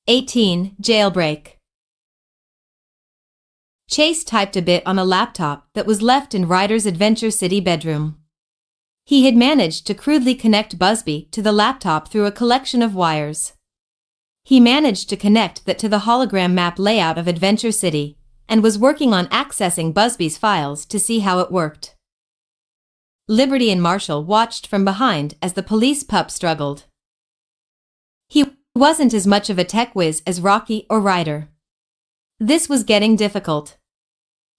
18. Jailbreak. Chase typed a bit on a laptop that was left in Ryder's Adventure City bedroom. He had managed to crudely connect Busby to the laptop through a collection of wires. He managed to connect that to the hologram map layout of Adventure City, and was working on accessing Busby's files to see how it worked. Liberty and Marshall watched from behind as the police pup struggled. He wasn't as much of a tech whiz as Rocky or Ryder. This was getting difficult.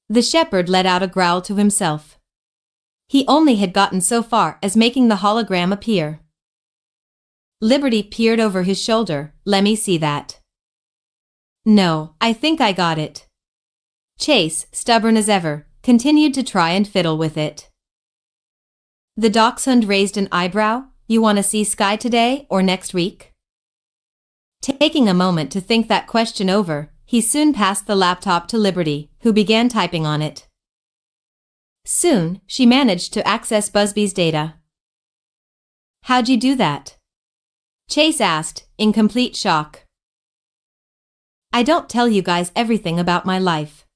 The shepherd let out a growl to himself. He only had gotten so far as making the hologram appear. Liberty peered over his shoulder. Let me see that. No, I think I got it. Chase, stubborn as ever, continued to try and fiddle with it. The dachshund raised an eyebrow. You want to see Sky today or next week? Taking a moment to think that question over, he soon passed the laptop to Liberty, who began typing on it. Soon, she managed to access Busby's data. How'd you do that? Chase asked, in complete shock. I don't tell you guys everything about my life.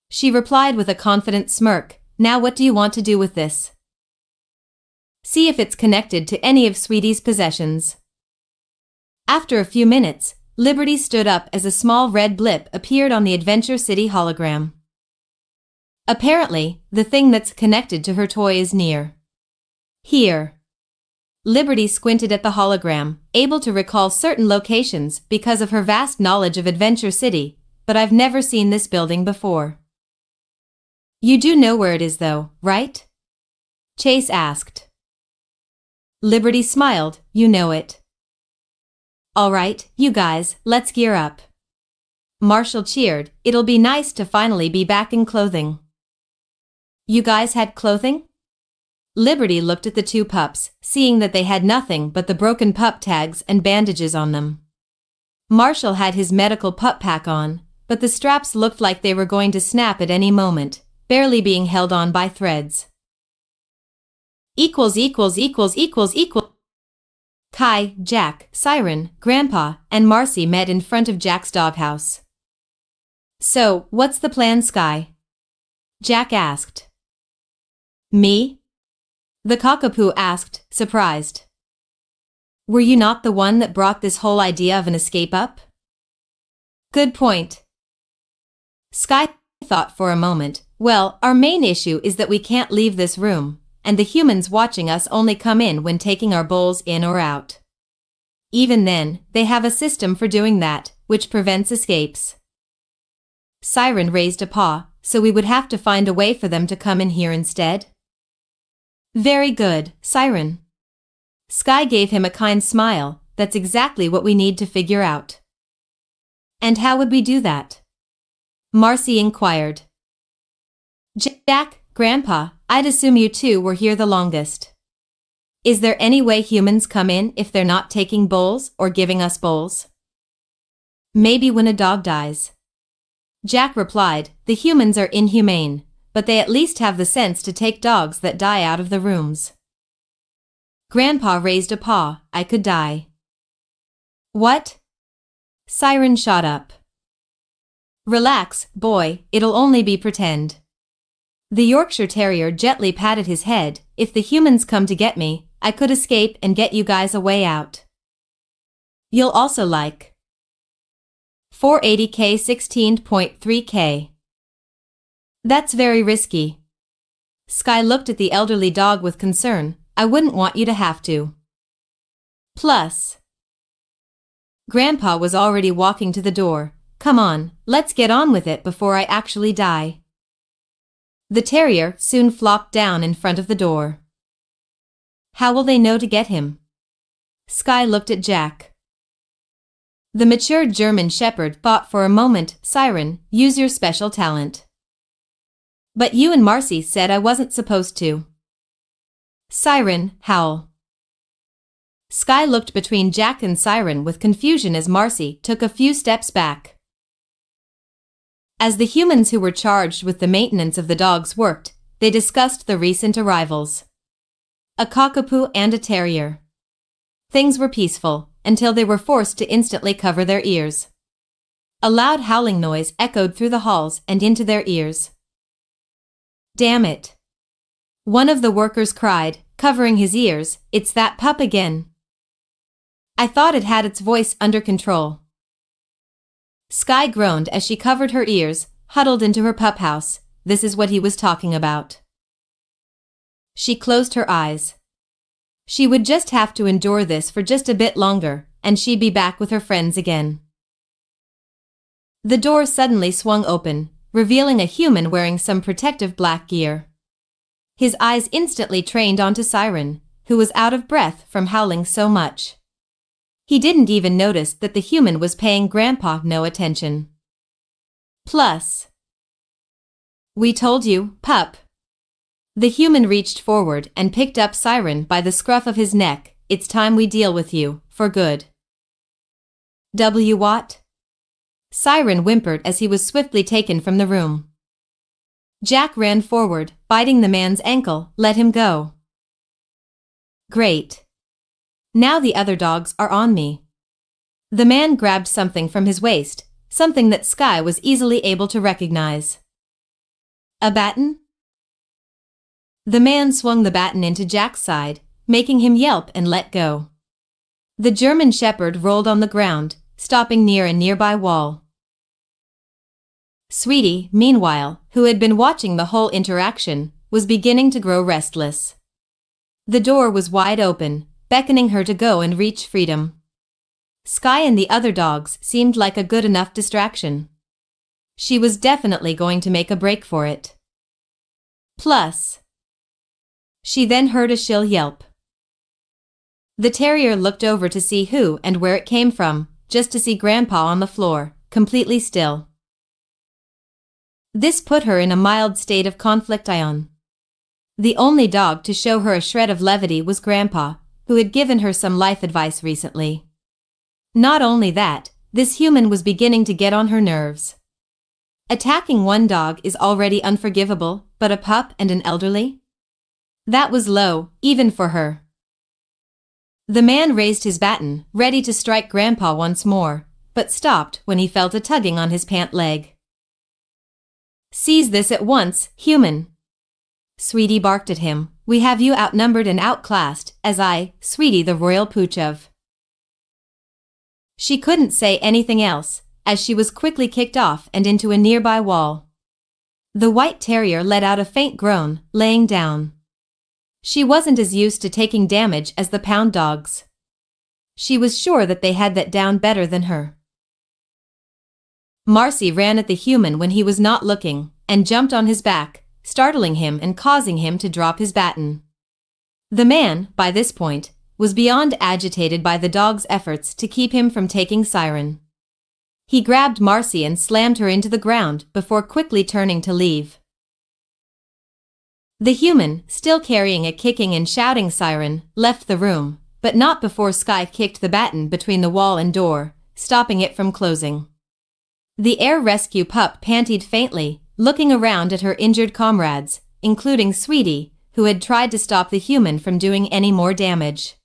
She replied with a confident smirk. Now what do you want to do with this? See if it's connected to any of Sweetie's possessions. After a few minutes, Liberty stood up as a small red blip appeared on the Adventure City hologram. Apparently, the thing that's connected to her toy is near. Here. Liberty squinted at the hologram, able to recall certain locations because of her vast knowledge of Adventure City, but I've never seen this building before. You do know where it is though, right? Chase asked. Liberty smiled. You know it. All right, you guys, let's gear up. Marshall cheered. It'll be nice to finally be back in clothing. You guys had clothing? Liberty looked at the two pups, seeing that they had nothing but the broken pup tags and bandages on them. Marshall had his medical pup pack on, but the straps looked like they were going to snap at any moment, barely being held on by threads. Equals. Kai, Jack, Siren, Grandpa, and Marcy met in front of Jack's doghouse. So, what's the plan, Sky? Jack asked. Me? The cockapoo asked, surprised. Were you not the one that brought this whole idea of an escape up? Good point. Sky thought for a moment. Well, our main issue is that we can't leave this room, and the humans watching us only come in when taking our bowls in or out. Even then, they have a system for doing that, which prevents escapes. Siren raised a paw, so we would have to find a way for them to come in here instead. Very good, Siren. Sky gave him a kind smile. That's exactly what we need to figure out. And how would we do that? Marcy inquired. Jack, Grandpa, I'd assume you two were here the longest. Is there any way humans come in if they're not taking bowls or giving us bowls? Maybe when a dog dies. Jack replied, the humans are inhumane, but they at least have the sense to take dogs that die out of the rooms. Grandpa raised a paw. I could die. What? Siren shot up. Relax, boy, it'll only be pretend. The Yorkshire Terrier gently patted his head. If the humans come to get me, I could escape and get you guys a way out. You'll also like 480K 16.3K. That's very risky. Sky looked at the elderly dog with concern. I wouldn't want you to have to. Plus. Grandpa was already walking to the door. Come on, let's get on with it before I actually die. The terrier soon flopped down in front of the door. How will they know to get him? Sky looked at Jack. The mature German shepherd thought for a moment. Siren, use your special talent. But you and Marcy said I wasn't supposed to. Siren, howl. Sky looked between Jack and Siren with confusion as Marcy took a few steps back. As the humans who were charged with the maintenance of the dogs worked, they discussed the recent arrivals. A cockapoo and a terrier. things were peaceful, until they were forced to instantly cover their ears. A loud howling noise echoed through the halls and into their ears. "Damn it!" one of the workers cried, covering his ears, "It's that pup again. I thought it had its voice under control." Skye groaned as she covered her ears, huddled into her pup house. This is what he was talking about. She closed her eyes. She would just have to endure this for just a bit longer, and she'd be back with her friends again. The door suddenly swung open, revealing a human wearing some protective black gear. His eyes instantly trained onto Siren, who was out of breath from howling so much. He didn't even notice that the human was paying Grandpa no attention. "Plus. We told you, pup." The human reached forward and picked up Siren by the scruff of his neck. "It's time we deal with you, for good." What? Siren whimpered as he was swiftly taken from the room. Jack ran forward, biting the man's ankle. "Let him go." "Great. Now the other dogs are on me." The man grabbed something from his waist, something that Skye was easily able to recognize. "A baton?" The man swung the baton into Jack's side, making him yelp and let go. The German Shepherd rolled on the ground, stopping near a nearby wall. Sweetie, meanwhile, who had been watching the whole interaction, was beginning to grow restless. The door was wide open, beckoning her to go and reach freedom. Skye and the other dogs seemed like a good enough distraction. She was definitely going to make a break for it. Plus. She then heard a shrill yelp. The terrier looked over to see who and where it came from, just to see Grandpa on the floor, completely still. This put her in a mild state of confliction. The only dog to show her a shred of levity was Grandpa, who had given her some life advice recently. Not only that, this human was beginning to get on her nerves. Attacking one dog is already unforgivable, but a pup and an elderly? That was low, even for her. The man raised his baton, ready to strike Grandpa once more, but stopped when he felt a tugging on his pant leg. "Seize this at once, human!" Sweetie barked at him. "We have you outnumbered and outclassed, as I, Sweetie the royal pooch of." She couldn't say anything else, as she was quickly kicked off and into a nearby wall. The white terrier let out a faint groan, laying down. She wasn't as used to taking damage as the pound dogs. She was sure that they had that down better than her. Marcy ran at the human when he was not looking, and jumped on his back, startling him and causing him to drop his baton. The man, by this point, was beyond agitated by the dog's efforts to keep him from taking Siren. He grabbed Marcy and slammed her into the ground before quickly turning to leave. The human, still carrying a kicking and shouting Siren, left the room, but not before Skye kicked the baton between the wall and door, stopping it from closing. The air rescue pup panted faintly, looking around at her injured comrades, including Sweetie, who had tried to stop the human from doing any more damage.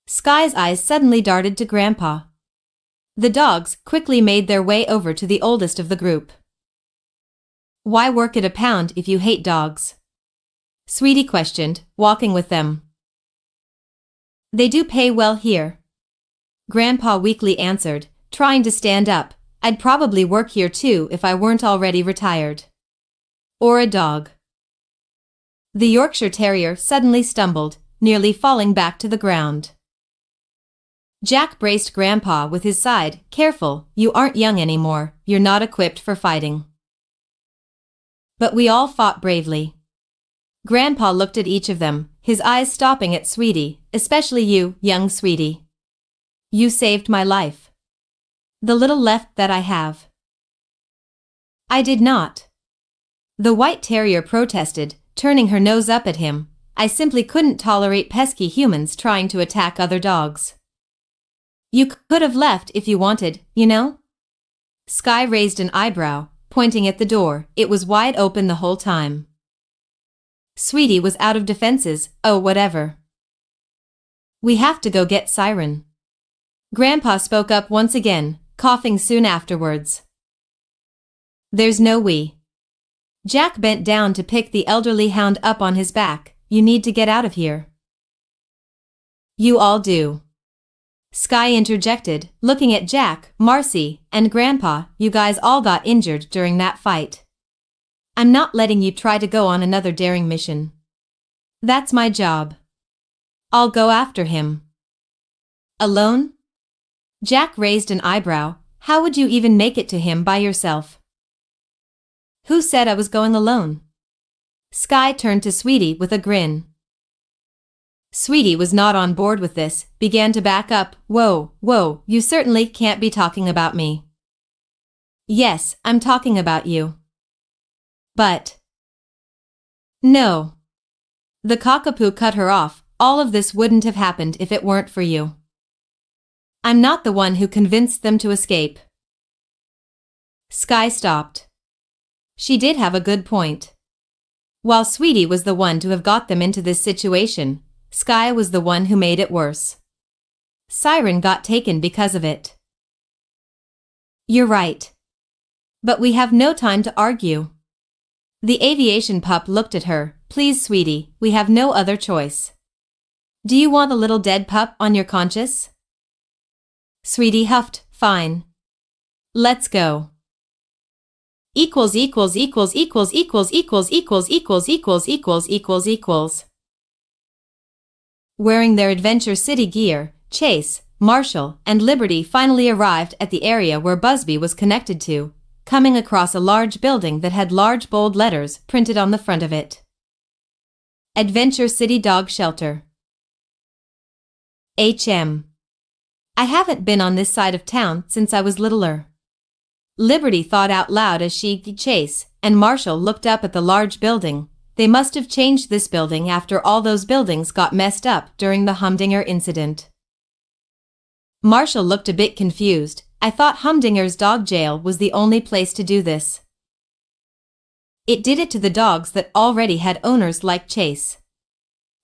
Skye's eyes suddenly darted to Grandpa. The dogs quickly made their way over to the oldest of the group. "Why work at a pound if you hate dogs?" Sweetie questioned, walking with them. "They do pay well here," Grandpa weakly answered, trying to stand up. "I'd probably work here too if I weren't already retired." Or a dog. The Yorkshire Terrier suddenly stumbled, nearly falling back to the ground. Jack braced Grandpa with his side. "Careful, you aren't young anymore, you're not equipped for fighting." But we all fought bravely. Grandpa looked at each of them, his eyes stopping at Sweetie, "Especially you, young Sweetie. You saved my life. The little left that I have." "I did not." The white terrier protested, turning her nose up at him. "I simply couldn't tolerate pesky humans trying to attack other dogs." "You could have left if you wanted, you know?" Skye raised an eyebrow, pointing at the door. It was wide open the whole time. Sweetie was out of defenses. "Oh, whatever." We have to go get Siren. Grandpa spoke up once again, coughing soon afterwards. There's no we. Jack bent down to pick the elderly hound up on his back. You need to get out of here. You all do. Skye interjected, looking at Jack, Marcy, and Grandpa. You guys all got injured during that fight. I'm not letting you try to go on another daring mission. That's my job. I'll go after him. Alone? Jack raised an eyebrow. How would you even make it to him by yourself? Who said I was going alone? Skye turned to Sweetie with a grin. Sweetie was not on board with this, began to back up. Whoa, you certainly can't be talking about me. Yes, I'm talking about you. But. No. The cockapoo cut her off. All of this wouldn't have happened if it weren't for you. I'm not the one who convinced them to escape. Skye stopped. She did have a good point. While Sweetie was the one to have got them into this situation, Skye was the one who made it worse. Siren got taken because of it. You're right. But we have no time to argue. The aviation pup looked at her. Please, Sweetie, we have no other choice. Do you want a little dead pup on your conscience? Sweetie huffed. Fine. Let's go. Equals. Wearing their Adventure City gear, Chase, Marshall, and Liberty finally arrived at the area where Busby was connected to, coming across a large building that had large bold letters printed on the front of it. Adventure City Dog Shelter. HM. I haven't been on this side of town since I was littler. Liberty thought out loud as Chase and Marshall looked up at the large building. They must have changed this building after all those buildings got messed up during the Humdinger incident. Marshall looked a bit confused. I thought Humdinger's dog jail was the only place to do this. It did it to the dogs that already had owners like Chase.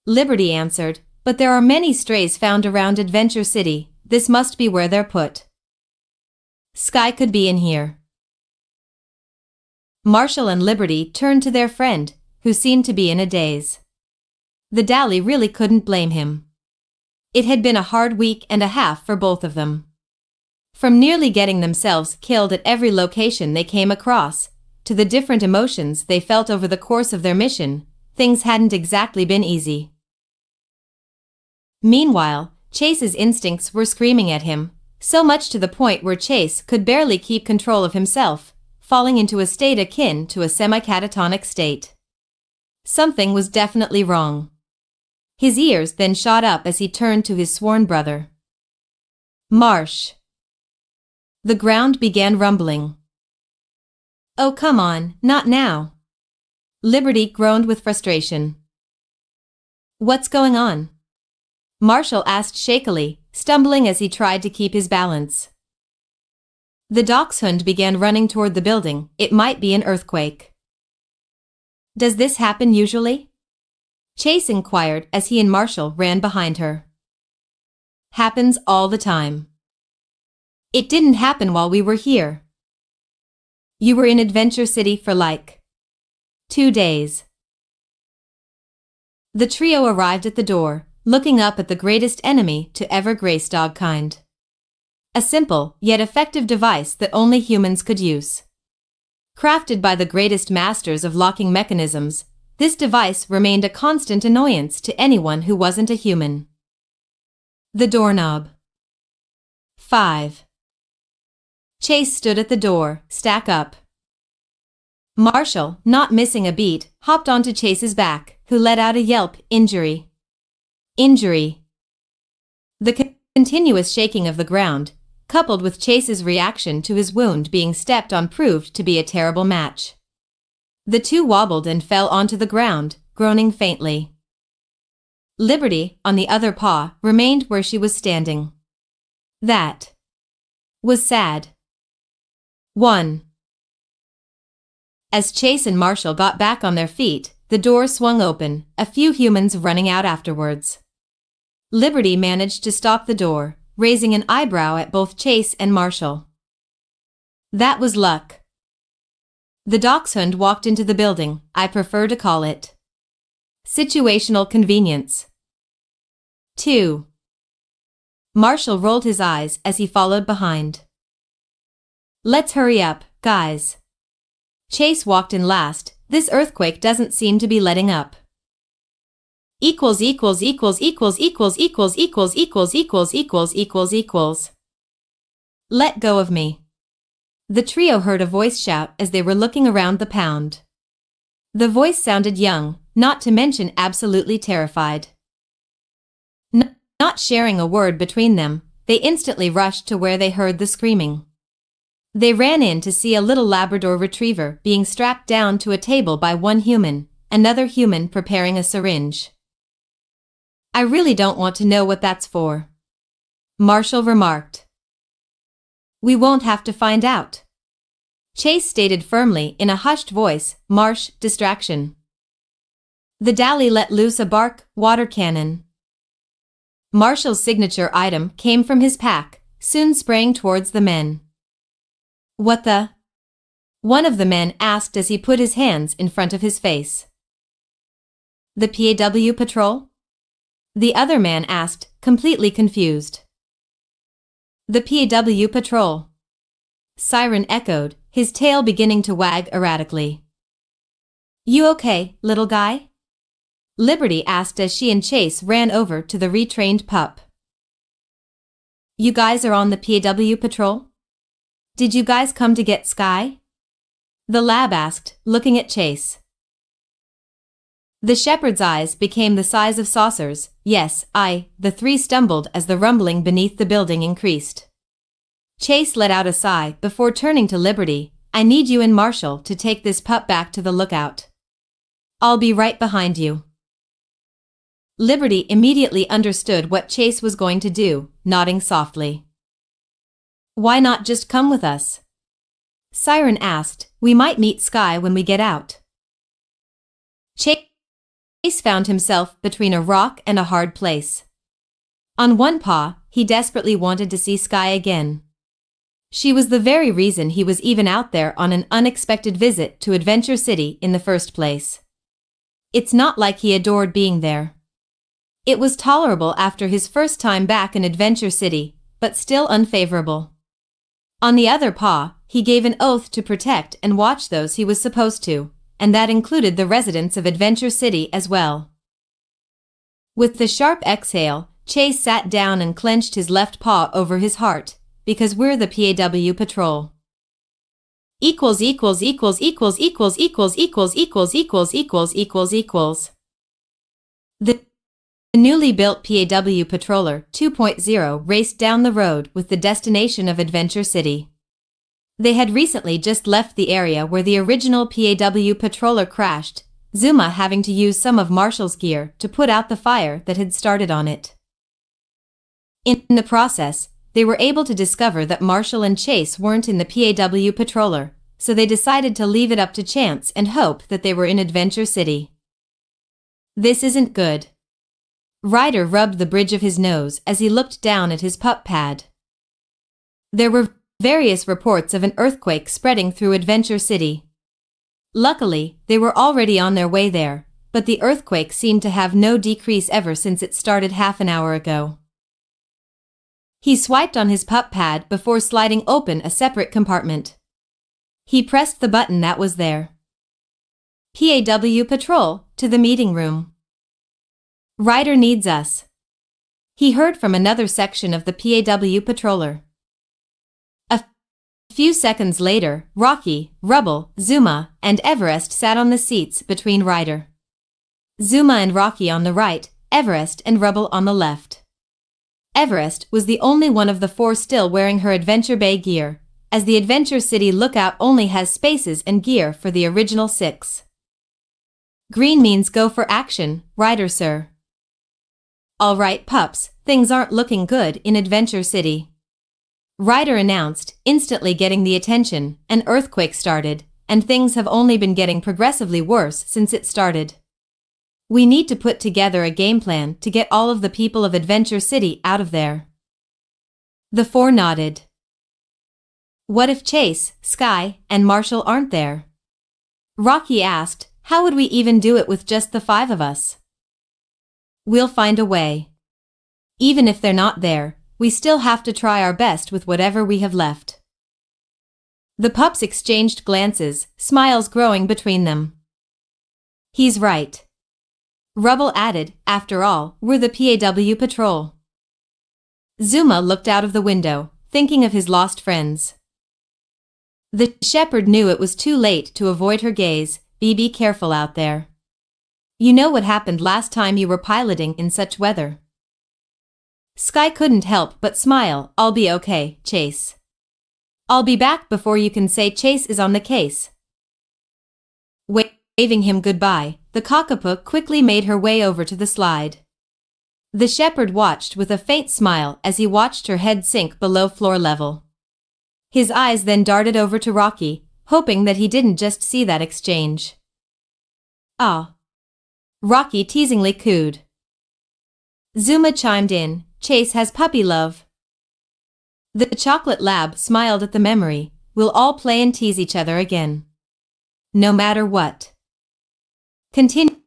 Liberty answered, but there are many strays found around Adventure City. This must be where they're put. Skye could be in here. Marshall and Liberty turned to their friend, who seemed to be in a daze. The Dally really couldn't blame him. It had been a hard week and a half for both of them. From nearly getting themselves killed at every location they came across, to the different emotions they felt over the course of their mission, things hadn't exactly been easy. Meanwhile, Chase's instincts were screaming at him, so much to the point where Chase could barely keep control of himself, falling into a state akin to a semi-catatonic state. Something was definitely wrong. His ears then shot up as he turned to his sworn brother. Marsh. The ground began rumbling. Oh, come on, not now. Liberty groaned with frustration. What's going on? Marshall asked shakily, stumbling as he tried to keep his balance. The dachshund began running toward the building. It might be an earthquake. Does this happen usually? Chase inquired as he and Marshall ran behind her. Happens all the time. It didn't happen while we were here. You were in Adventure City for like 2 days. The trio arrived at the door, looking up at the greatest enemy to ever grace dogkind. A simple, yet effective device that only humans could use. Crafted by the greatest masters of locking mechanisms, this device remained a constant annoyance to anyone who wasn't a human. The doorknob. 5. Chase stood at the door, stack up. Marshall, not missing a beat, hopped onto Chase's back, who let out a yelp. Injury. Injury. The continuous shaking of the ground, coupled with Chase's reaction to his wound being stepped on, proved to be a terrible match. The two wobbled and fell onto the ground, groaning faintly. Liberty, on the other paw, remained where she was standing. That was sad. 1. As Chase and Marshall got back on their feet, the door swung open, a few humans running out afterwards. Liberty managed to stop the door, raising an eyebrow at both Chase and Marshall. That was luck. The dachshund walked into the building. I prefer to call it situational convenience. 2. Marshall rolled his eyes as he followed behind. Let's hurry up, guys. Chase walked in last. This earthquake doesn't seem to be letting up. Equals. Let go of me. The trio heard a voice shout as they were looking around the pound. The voice sounded young, not to mention absolutely terrified. Not sharing a word between them, they instantly rushed to where they heard the screaming. They ran in to see a little Labrador retriever being strapped down to a table by one human, another human preparing a syringe. I really don't want to know what that's for, Marshall remarked. We won't have to find out, Chase stated firmly in a hushed voice. Marsh, distraction. The Dally let loose a bark water cannon. Marshall's signature item came from his pack, soon spraying towards the men. What the? One of the men asked as he put his hands in front of his face. The PAW patrol? The other man asked, completely confused. The PAW patrol. Siren echoed, his tail beginning to wag erratically. You okay, little guy? Liberty asked as she and Chase ran over to the retrained pup. You guys are on the PAW patrol? Did you guys come to get Sky? The lab asked, looking at Chase. The shepherd's eyes became the size of saucers. Yes, the three stumbled as the rumbling beneath the building increased. Chase let out a sigh before turning to Liberty. I need you and Marshall to take this pup back to the lookout. I'll be right behind you. Liberty immediately understood what Chase was going to do, nodding softly. Why not just come with us? Siren asked. We might meet Sky when we get out. Chase found himself between a rock and a hard place. On one paw, he desperately wanted to see Sky again. She was the very reason he was even out there on an unexpected visit to Adventure City in the first place. It's not like he adored being there. It was tolerable after his first time back in Adventure City, but still unfavorable. On the other paw, he gave an oath to protect and watch those he was supposed to, and that included the residents of Adventure City as well. With the sharp exhale, Chase sat down and clenched his left paw over his heart, because we're the PAW patrol. The newly built PAW Patroller 2.0 raced down the road with the destination of Adventure City. They had recently just left the area where the original PAW Patroller crashed, Zuma having to use some of Marshall's gear to put out the fire that had started on it. In the process, they were able to discover that Marshall and Chase weren't in the PAW Patroller, so they decided to leave it up to chance and hope that they were in Adventure City. This isn't good. Ryder rubbed the bridge of his nose as he looked down at his pup pad. There were various reports of an earthquake spreading through Adventure City. Luckily, they were already on their way there, but the earthquake seemed to have no decrease ever since it started half an hour ago. He swiped on his pup pad before sliding open a separate compartment. He pressed the button that was there. PAW Patrol, to the meeting room. Ryder needs us. He heard from another section of the PAW Patroller. A few seconds later, Rocky, Rubble, Zuma, and Everest sat on the seats between Ryder. Zuma and Rocky on the right, Everest and Rubble on the left. Everest was the only one of the four still wearing her Adventure Bay gear, as the Adventure City lookout only has spaces and gear for the original 6. Green means go for action, Ryder sir. All right, pups, things aren't looking good in Adventure City. Ryder announced, instantly getting the attention. An earthquake started, and things have only been getting progressively worse since it started. We need to put together a game plan to get all of the people of Adventure City out of there. The four nodded. What if Chase, Sky, and Marshall aren't there? Rocky asked, how would we even do it with just the 5 of us? We'll find a way. Even if they're not there, we still have to try our best with whatever we have left. The pups exchanged glances, smiles growing between them. He's right. Rubble added, after all, we're the PAW patrol. Zuma looked out of the window, thinking of his lost friends. The shepherd knew it was too late to avoid her gaze. Be careful out there. You know what happened last time you were piloting in such weather. Sky couldn't help but smile. I'll be okay, Chase. I'll be back before you can say Chase is on the case. Waving him goodbye, the cockapoo quickly made her way over to the slide. The shepherd watched with a faint smile as he watched her head sink below floor level. His eyes then darted over to Rocky, hoping that he didn't just see that exchange. Ah! Rocky teasingly cooed. Zuma chimed in, Chase has puppy love. The chocolate lab smiled at the memory. We'll all play and tease each other again. No matter what. Continue.